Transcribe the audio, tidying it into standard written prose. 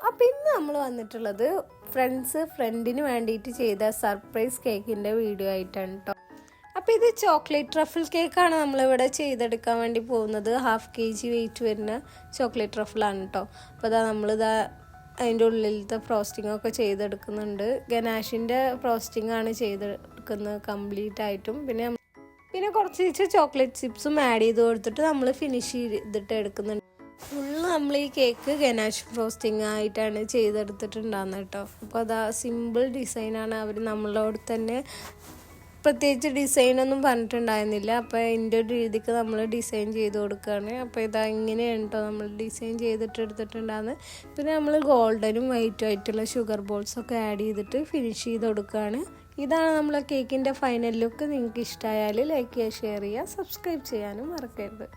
അപ്പോൾ ഇന്ന് നമ്മൾ വന്നിട്ടുള്ളത് ഫ്രണ്ടിന് വേണ്ടിയിട്ട് ചെയ്ത സർപ്രൈസ് കേക്കിൻ്റെ വീഡിയോ ആയിട്ടാണ് കേട്ടോ. അപ്പോൾ ഇത് ചോക്ലേറ്റ് ട്രഫിൾ കേക്കാണ് നമ്മളിവിടെ ചെയ്തെടുക്കാൻ വേണ്ടി പോകുന്നത്. 1/2 kg വെയിറ്റ് വരുന്ന ചോക്ലേറ്റ് ട്രഫിളാണ് കേട്ടോ. അപ്പോൾ നമ്മളിതാ അതിൻ്റെ ഉള്ളിലത്തെ ഫ്രോസ്റ്റിംഗ് ഒക്കെ ചെയ്തെടുക്കുന്നുണ്ട്. ഗനാഷിൻ്റെ ഫ്രോസ്റ്റിംഗ് ആണ് ചെയ്തെടുക്കുന്നത് കംപ്ലീറ്റ് ആയിട്ടും. പിന്നെ കുറച്ച് ചോക്ലേറ്റ് ചിപ്സും ആഡ് ചെയ്ത് കൊടുത്തിട്ട് നമ്മൾ ഫിനിഷ് ചെയ്തിട്ട് എടുക്കുന്നുണ്ട്. ഫുള്ള് നമ്മൾ ഈ കേക്ക് ഗനാഷ് ഫ്രോസ്റ്റിംഗ് ആയിട്ടാണ് ചെയ്തെടുത്തിട്ടുണ്ടാകുന്നത് കേട്ടോ. അപ്പോൾ അതാ സിമ്പിൾ ഡിസൈനാണ്. അവർ നമ്മളോട് തന്നെ പ്രത്യേകിച്ച് ഡിസൈനൊന്നും പറഞ്ഞിട്ടുണ്ടായിരുന്നില്ല. അപ്പോൾ അതിൻ്റെ ഒരു രീതിക്ക് നമ്മൾ ഡിസൈൻ ചെയ്ത് കൊടുക്കുകയാണ്. അപ്പോൾ ഇതാ ഇങ്ങനെയാണ് കേട്ടോ നമ്മൾ ഡിസൈൻ ചെയ്തിട്ട് എടുത്തിട്ടുണ്ടാകുന്നത്. പിന്നെ നമ്മൾ ഗോൾഡനും വൈറ്റും ആയിട്ടുള്ള ഷുഗർ ബോൾസൊക്കെ ആഡ് ചെയ്തിട്ട് ഫിനിഷ് ചെയ്ത് കൊടുക്കുകയാണ്. ഇതാണ് നമ്മളെ കേക്കിൻ്റെ ഫൈനൽ ലുക്ക്. നിങ്ങൾക്ക് ഇഷ്ടമായാൽ ലൈക്ക് ചെയ്യുക, ഷെയർ ചെയ്യുക, സബ്സ്ക്രൈബ് ചെയ്യാനും മറക്കരുത്.